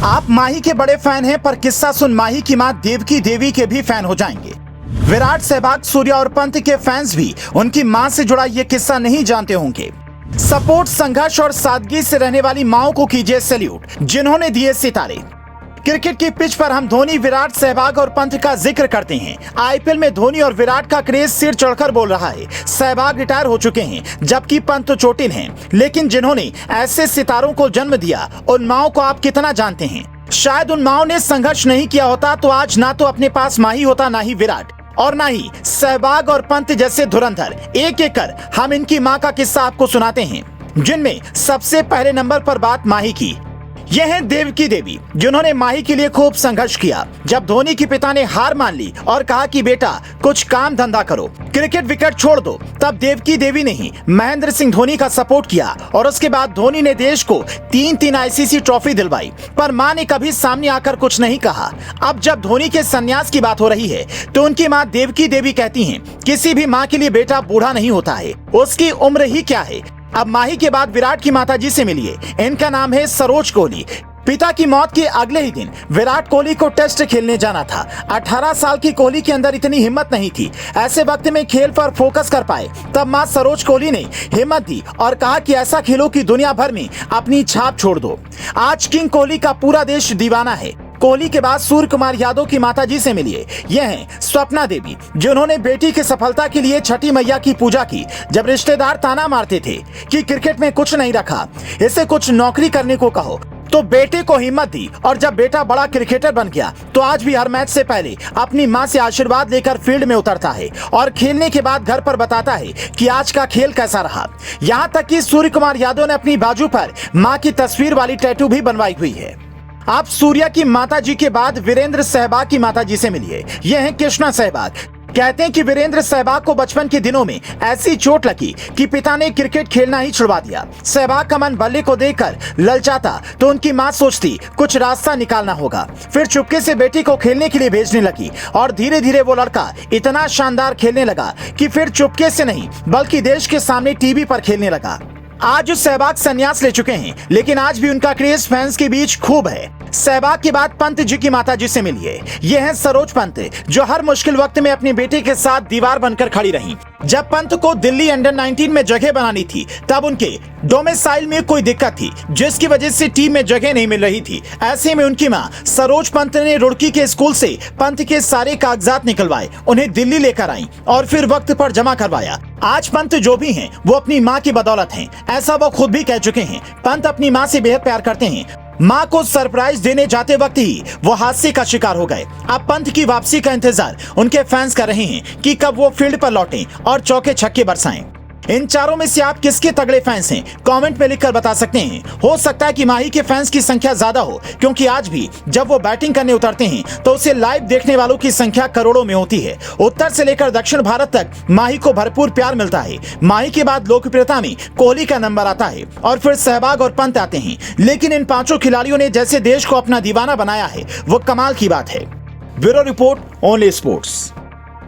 आप माही के बड़े फैन हैं, पर किस्सा सुन माही की मां देवकी देवी के भी फैन हो जाएंगे। विराट, सहवाग, सूर्या और पंत के फैंस भी उनकी मां से जुड़ा ये किस्सा नहीं जानते होंगे। सपोर्ट, संघर्ष और सादगी से रहने वाली माओं को कीजिए सैल्यूट, जिन्होंने दिए सितारे। क्रिकेट की पिच पर हम धोनी, विराट, सहवाग और पंत का जिक्र करते हैं। आईपीएल में धोनी और विराट का क्रेज सिर चढ़कर बोल रहा है। सहवाग रिटायर हो चुके हैं, जबकि पंत तो चोटिल हैं। लेकिन जिन्होंने ऐसे सितारों को जन्म दिया, उन माओं को आप कितना जानते हैं? शायद उन माओं ने संघर्ष नहीं किया होता तो आज ना तो अपने पास माही होता, ना ही विराट और ना ही सहवाग और पंत जैसे धुरंधर। एक एक कर हम इनकी मां का किस्सा आपको सुनाते हैं, जिनमें सबसे पहले नंबर पर बात माही की। यह है देवकी देवी, जिन्होंने माही के लिए खूब संघर्ष किया। जब धोनी के पिता ने हार मान ली और कहा कि बेटा कुछ काम धंधा करो, क्रिकेट विकेट छोड़ दो, तब देवकी देवी ने ही महेंद्र सिंह धोनी का सपोर्ट किया और उसके बाद धोनी ने देश को 3-3 आईसीसी ट्रॉफी दिलवाई। पर मां ने कभी सामने आकर कुछ नहीं कहा। अब जब धोनी के संन्यास की बात हो रही है तो उनकी मां देवकी देवी कहती हैं, किसी भी मां के लिए बेटा बूढ़ा नहीं होता है, उसकी उम्र ही क्या है। अब माही के बाद विराट की माताजी से मिलिए। इनका नाम है सरोज कोहली। पिता की मौत के अगले ही दिन विराट कोहली को टेस्ट खेलने जाना था। 18 साल की कोहली के अंदर इतनी हिम्मत नहीं थी ऐसे वक्त में खेल पर फोकस कर पाए। तब मां सरोज कोहली ने हिम्मत दी और कहा कि ऐसा खेलो कि दुनिया भर में अपनी छाप छोड़ दो। आज किंग कोहली का पूरा देश दीवाना है। कोहली के बाद सूर्य कुमार यादव की माताजी से मिलिए। यह है स्वप्ना देवी, जिन्होंने बेटी की सफलता के लिए छठी मैया की पूजा की। जब रिश्तेदार ताना मारते थे कि क्रिकेट में कुछ नहीं रखा, इसे कुछ नौकरी करने को कहो, तो बेटे को हिम्मत दी और जब बेटा बड़ा क्रिकेटर बन गया तो आज भी हर मैच से पहले अपनी मां से आशीर्वाद लेकर फील्ड में उतरता है और खेलने के बाद घर पर बताता है कि आज का खेल कैसा रहा। यहां तक कि सूर्य कुमार यादव ने अपनी बाजू पर मां की तस्वीर वाली टैटू भी बनवाई हुई है। आप सूर्या की माताजी के बाद वीरेंद्र सहवाग की माताजी से मिलिए। यह है कृष्णा सहवाग। कहते हैं कि वीरेंद्र सहवाग को बचपन के दिनों में ऐसी चोट लगी कि पिता ने क्रिकेट खेलना ही छुड़वा दिया। सहवाग का मन बल्ले को देखकर ललचाता तो उनकी मां सोचती कुछ रास्ता निकालना होगा। फिर चुपके से बेटी को खेलने के लिए भेजने लगी और धीरे धीरे वो लड़का इतना शानदार खेलने लगा कि फिर चुपके से नहीं बल्कि देश के सामने टीवी पर खेलने लगा। आज सहवाग संन्यास ले चुके हैं, लेकिन आज भी उनका क्रेज फैंस के बीच खूब है। सहवाग के बाद पंत जी की माताजी से मिलिए। यह है सरोज पंत, जो हर मुश्किल वक्त में अपने बेटे के साथ दीवार बनकर खड़ी रही। जब पंत को दिल्ली अंडर 19 में जगह बनानी थी तब उनके डोमिसाइल में कोई दिक्कत थी, जिसकी वजह से टीम में जगह नहीं मिल रही थी। ऐसे में उनकी मां सरोज पंत ने रुड़की के स्कूल से पंत के सारे कागजात निकलवाए, उन्हें दिल्ली लेकर आई और फिर वक्त पर जमा करवाया। आज पंत जो भी हैं वो अपनी मां की बदौलत हैं, ऐसा वो खुद भी कह चुके हैं। पंत अपनी मां से बेहद प्यार करते हैं। मां को सरप्राइज देने जाते वक्त ही वो हादसे का शिकार हो गए। अब पंत की वापसी का इंतजार उनके फैंस कर रहे हैं कि कब वो फील्ड पर लौटें और चौके छक्के बरसाएं। इन चारों में से आप किसके तगड़े फैंस हैं? कमेंट में लिखकर बता सकते हैं। हो सकता है कि माही के फैंस की संख्या ज्यादा हो, क्योंकि आज भी जब वो बैटिंग करने उतरते हैं तो उसे लाइव देखने वालों की संख्या करोड़ों में होती है। उत्तर से लेकर दक्षिण भारत तक माही को भरपूर प्यार मिलता है। माही के बाद लोकप्रियता में कोहली का नंबर आता है और फिर सहवाग और पंत आते हैं। लेकिन इन पांचों खिलाड़ियों ने जैसे देश को अपना दीवाना बनाया है, वो कमाल की बात है। Bureau report, only sports.